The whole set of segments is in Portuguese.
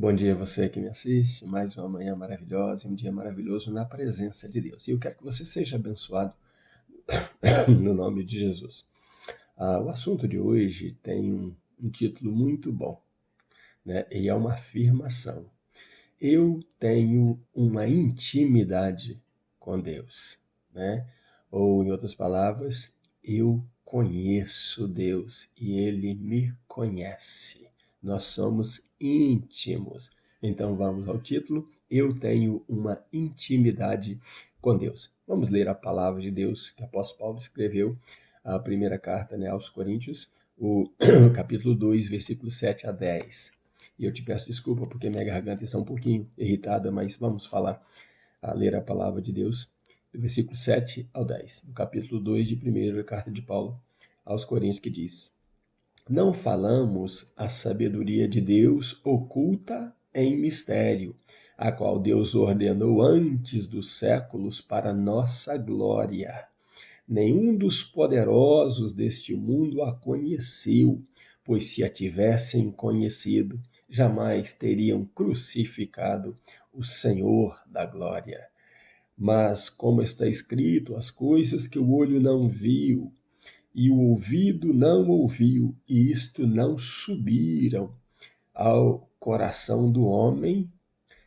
Bom dia a você que me assiste, mais uma manhã maravilhosa, um dia maravilhoso na presença de Deus. E eu quero que você seja abençoado no nome de Jesus. O assunto de hoje tem um título muito bom, né? E é uma afirmação. Eu tenho uma intimidade com Deus, né? Ou, em outras palavras, eu conheço Deus e Ele me conhece. Nós somos íntimos. Então vamos ao título. Eu tenho uma intimidade com Deus. Vamos ler a palavra de Deus que o apóstolo Paulo escreveu, a primeira carta, né, aos Coríntios, o capítulo 2, versículo 7 a 10. E eu te peço desculpa porque minha garganta está um pouquinho irritada, mas vamos ler a palavra de Deus, do versículo 7 ao 10, do capítulo 2 de 1ª carta de Paulo aos Coríntios, que diz: Não falamos a sabedoria de Deus oculta em mistério, a qual Deus ordenou antes dos séculos para nossa glória. Nenhum dos poderosos deste mundo a conheceu, pois se a tivessem conhecido, jamais teriam crucificado o Senhor da glória. Mas, como está escrito, as coisas que o olho não viu e o ouvido não ouviu, e isto não subiram ao coração do homem,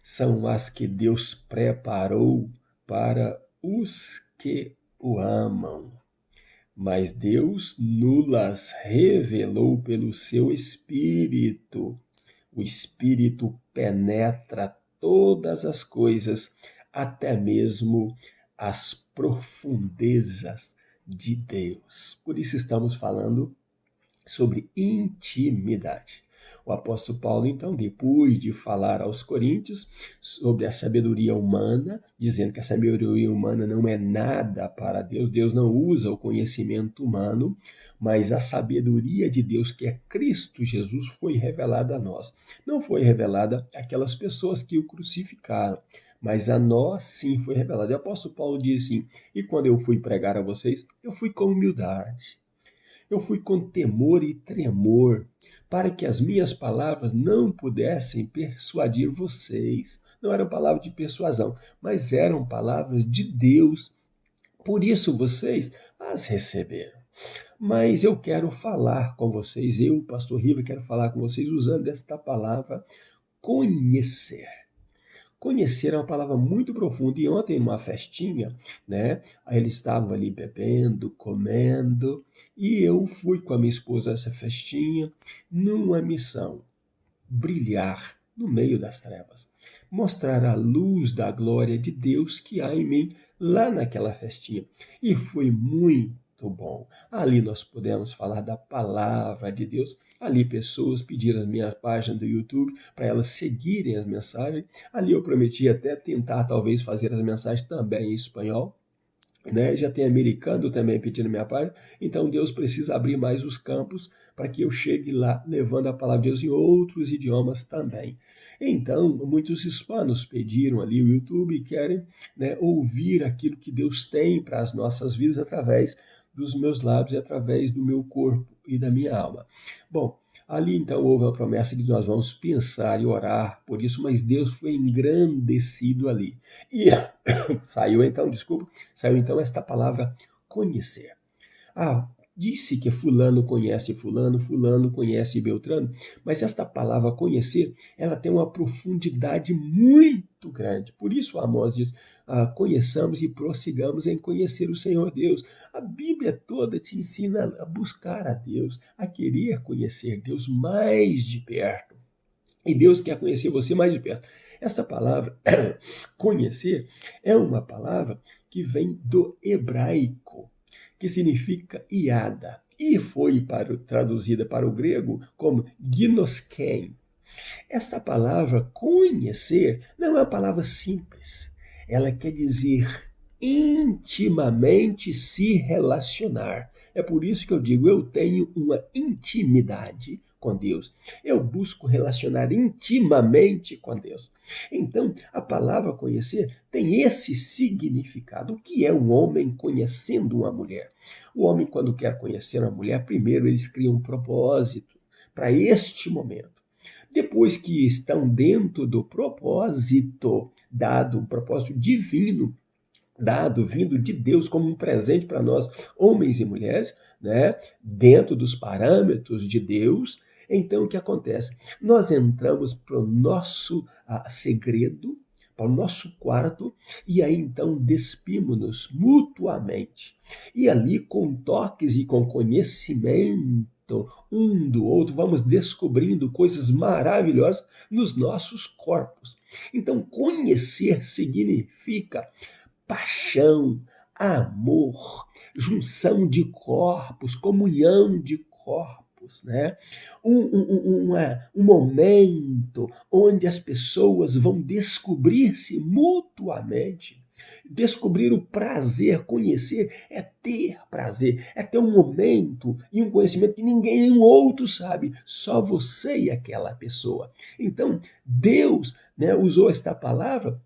são as que Deus preparou para os que o amam. Mas Deus nulas revelou pelo seu Espírito. O Espírito penetra todas as coisas, até mesmo as profundezas de Deus. Por isso estamos falando sobre intimidade. O apóstolo Paulo, então, depois de falar aos coríntios sobre a sabedoria humana, dizendo que a sabedoria humana não é nada para Deus, Deus não usa o conhecimento humano, mas a sabedoria de Deus, que é Cristo Jesus, foi revelada a nós. Não foi revelada àquelas pessoas que o crucificaram, mas a nós sim foi revelada. E o apóstolo Paulo diz assim: e quando eu fui pregar a vocês, eu fui com humildade. Eu fui com temor e tremor, para que as minhas palavras não pudessem persuadir vocês. Não eram palavras de persuasão, mas eram palavras de Deus. Por isso vocês as receberam. Mas eu quero falar com vocês, eu, pastor Riva, quero falar com vocês usando esta palavra conhecer. Conhecer é uma palavra muito profunda. E ontem, numa festinha, né? Aí eles estavam ali bebendo, comendo, e eu fui com a minha esposa a essa festinha numa missão: brilhar no meio das trevas, mostrar a luz da glória de Deus que há em mim lá naquela festinha. E foi muito bom. Ali nós pudemos falar da palavra de Deus. Ali pessoas pediram a minha página do YouTube para elas seguirem as mensagens. Ali eu prometi até tentar talvez fazer as mensagens também em espanhol, né? Já tem americano também pedindo minha página, então Deus precisa abrir mais os campos para que eu chegue lá levando a palavra de Deus em outros idiomas também. Então, muitos hispanos pediram ali o YouTube e querem, né, ouvir aquilo que Deus tem para as nossas vidas através dos meus lábios e através do meu corpo e da minha alma. Bom, ali então houve uma promessa que nós vamos pensar e orar por isso, mas Deus foi engrandecido ali. E saiu então esta palavra conhecer. Disse que fulano conhece fulano, fulano conhece Beltrano, mas esta palavra conhecer, ela tem uma profundidade muito grande. Por isso Amós diz: conheçamos e prossigamos em conhecer o Senhor Deus. A Bíblia toda te ensina a buscar a Deus, a querer conhecer Deus mais de perto. E Deus quer conhecer você mais de perto. Essa palavra, conhecer, é uma palavra que vem do hebraico, que significa iada, e foi traduzida para o grego como gnosken. Esta palavra conhecer não é uma palavra simples. Ela quer dizer intimamente se relacionar. É por isso que eu digo, eu tenho uma intimidade com Deus. Eu busco relacionar intimamente com Deus. Então, a palavra conhecer tem esse significado. O que é um homem conhecendo uma mulher? O homem, quando quer conhecer uma mulher, primeiro eles criam um propósito para este momento. depois que estão dentro do propósito dado, um propósito divino, dado, vindo de Deus como um presente para nós, homens e mulheres, né? Dentro dos parâmetros de Deus. Então, o que acontece? Nós entramos para o nosso segredo, para o nosso quarto, e aí então despimos-nos mutuamente. E ali, com toques e com conhecimento um do outro, vamos descobrindo coisas maravilhosas nos nossos corpos. Então, conhecer significa paixão, amor, junção de corpos, comunhão de corpos, né? Um momento onde as pessoas vão descobrir-se mutuamente. Descobrir o prazer, conhecer é ter prazer, é ter um momento e um conhecimento que ninguém nenhum outro sabe, só você e aquela pessoa. Então, Deus, né, usou esta palavra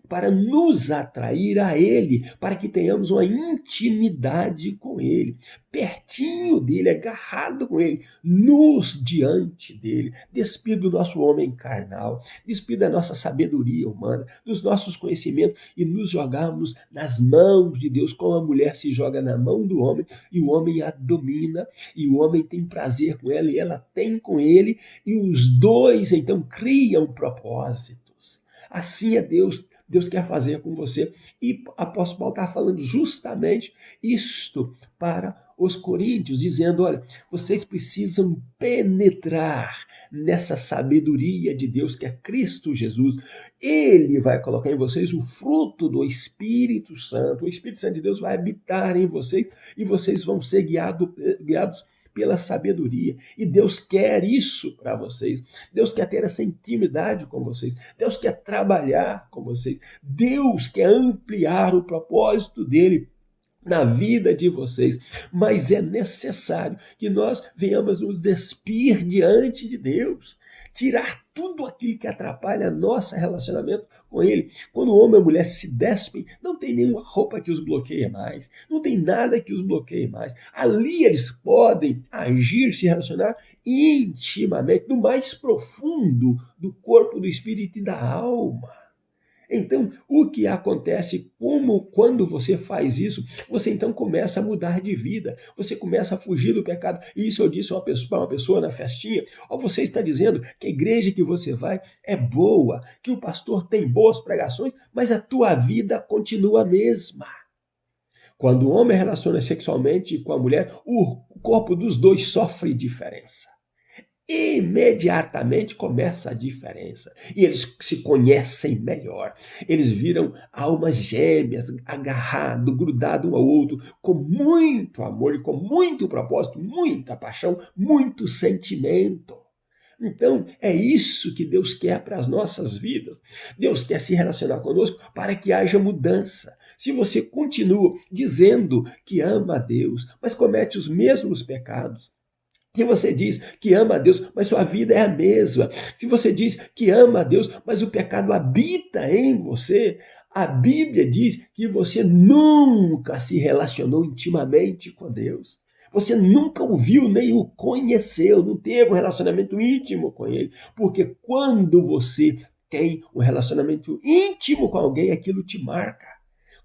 para nos atrair a Ele, para que tenhamos uma intimidade com Ele, pertinho dele, agarrado com Ele, nos diante dele, despir do nosso homem carnal, despir da nossa sabedoria humana, dos nossos conhecimentos e nos jogarmos nas mãos de Deus, como a mulher se joga na mão do homem e o homem a domina e o homem tem prazer com ela e ela tem com ele e os dois então criam propósitos. Assim é Deus. Deus quer fazer com você. E o apóstolo Paulo está falando justamente isto para os coríntios, dizendo, olha, vocês precisam penetrar nessa sabedoria de Deus que é Cristo Jesus. Ele vai colocar em vocês o fruto do Espírito Santo. O Espírito Santo de Deus vai habitar em vocês e vocês vão ser guiados pela sabedoria. E Deus quer isso para vocês. Deus quer ter essa intimidade com vocês. Deus quer trabalhar com vocês. Deus quer ampliar o propósito dele na vida de vocês. Mas é necessário que nós venhamos nos despir diante de Deus. Tirar tudo aquilo que atrapalha nosso relacionamento com Ele. Quando o homem e a mulher se despem, não tem nenhuma roupa que os bloqueie mais, não tem nada que os bloqueie mais. Ali eles podem agir, se relacionar intimamente, no mais profundo do corpo, do espírito e da alma. Então, o que acontece, quando você faz isso, você então começa a mudar de vida, você começa a fugir do pecado. E isso eu disse para uma pessoa na festinha, ou você está dizendo que a igreja que você vai é boa, que o pastor tem boas pregações, mas a tua vida continua a mesma. Quando o homem relaciona sexualmente com a mulher, o corpo dos dois sofre diferença. Imediatamente começa a diferença. E eles se conhecem melhor. Eles viram almas gêmeas, agarrados, grudados um ao outro, com muito amor e com muito propósito, muita paixão, muito sentimento. Então, é isso que Deus quer para as nossas vidas. Deus quer se relacionar conosco para que haja mudança. Se você continua dizendo que ama a Deus, mas comete os mesmos pecados, se você diz que ama a Deus, mas sua vida é a mesma. Se você diz que ama a Deus, mas o pecado habita em você, a Bíblia diz que você nunca se relacionou intimamente com Deus. Você nunca o viu nem o conheceu, não teve um relacionamento íntimo com Ele. Porque quando você tem um relacionamento íntimo com alguém, aquilo te marca.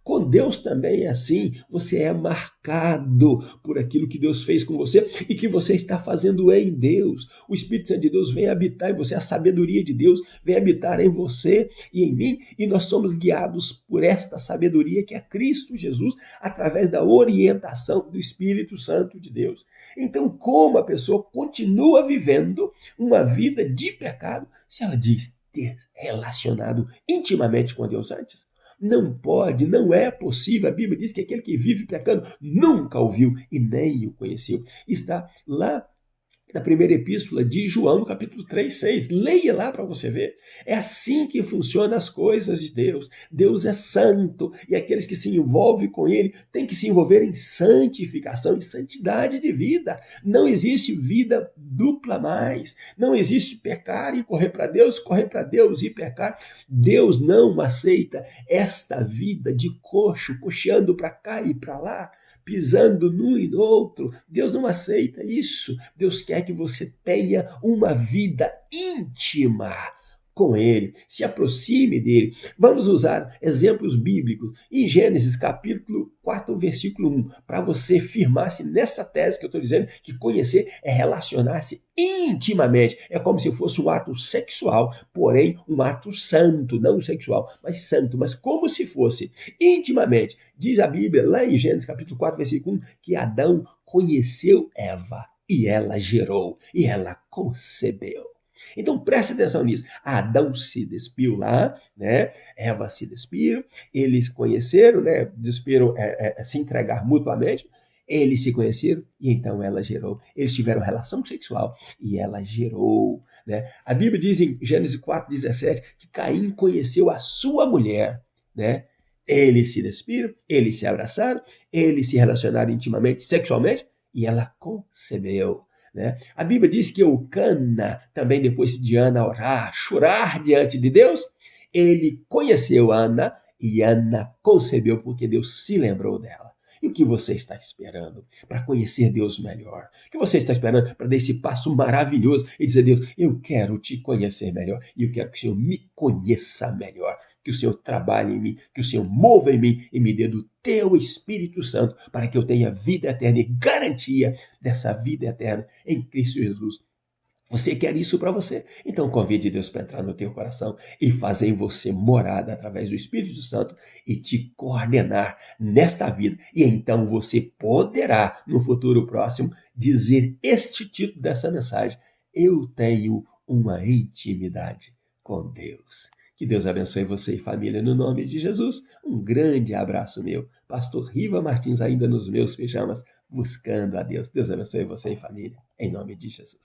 Com Deus também é assim, você é marcado por aquilo que Deus fez com você e que você está fazendo em Deus. O Espírito Santo de Deus vem habitar em você, a sabedoria de Deus vem habitar em você e em mim, e nós somos guiados por esta sabedoria que é Cristo Jesus, através da orientação do Espírito Santo de Deus. Então, como a pessoa continua vivendo uma vida de pecado se ela diz ter relacionado intimamente com Deus antes? Não pode, não é possível. A Bíblia diz que aquele que vive pecando nunca o viu e nem o conheceu. Está lá na primeira epístola de João, no capítulo 3, 6. Leia lá para você ver. É assim que funcionam as coisas de Deus. Deus é santo e aqueles que se envolvem com Ele têm que se envolver em santificação, em santidade de vida. Não existe vida dupla mais. Não existe pecar e correr para Deus e pecar. Deus não aceita esta vida de coxo, coxeando para cá e para lá. pisando num e no outro. Deus não aceita isso. Deus quer que você tenha uma vida íntima com ele, se aproxime dele. Vamos usar exemplos bíblicos em Gênesis capítulo 4, versículo 1, para você firmar-se nessa tese que eu estou dizendo, que conhecer é relacionar-se intimamente. É como se fosse um ato sexual, porém um ato santo, não sexual, mas santo, mas como se fosse intimamente. Diz a Bíblia lá em Gênesis capítulo 4, versículo 1, que Adão conheceu Eva e ela gerou e ela concebeu. Então preste atenção nisso. Adão se despiu lá, né? Eva se despiram, eles conheceram, né? Despiram se entregar mutuamente. Eles se conheceram e então ela gerou. Eles tiveram relação sexual e ela gerou, né? A Bíblia diz em Gênesis 4:17 que Caim conheceu a sua mulher, né? Eles se despiram, eles se abraçaram, eles se relacionaram intimamente, sexualmente e ela concebeu. Né? A Bíblia diz que Eucana, também depois de Ana orar, chorar diante de Deus, ele conheceu Ana e Ana concebeu porque Deus se lembrou dela. E o que você está esperando para conhecer Deus melhor? O que você está esperando para dar esse passo maravilhoso e dizer, Deus, eu quero te conhecer melhor e eu quero que o Senhor me conheça melhor, que o Senhor trabalhe em mim, que o Senhor mova em mim e me dê do teu Espírito Santo para que eu tenha vida eterna e garantia dessa vida eterna em Cristo Jesus. Você quer isso para você? Então convide Deus para entrar no teu coração e fazer em você morada através do Espírito Santo e te coordenar nesta vida. E então você poderá, no futuro próximo, dizer este título dessa mensagem: eu tenho uma intimidade com Deus. Que Deus abençoe você e família no nome de Jesus. Um grande abraço meu. Pastor Riva Martins, ainda nos meus pijamas, buscando a Deus. Deus abençoe você e família, em nome de Jesus.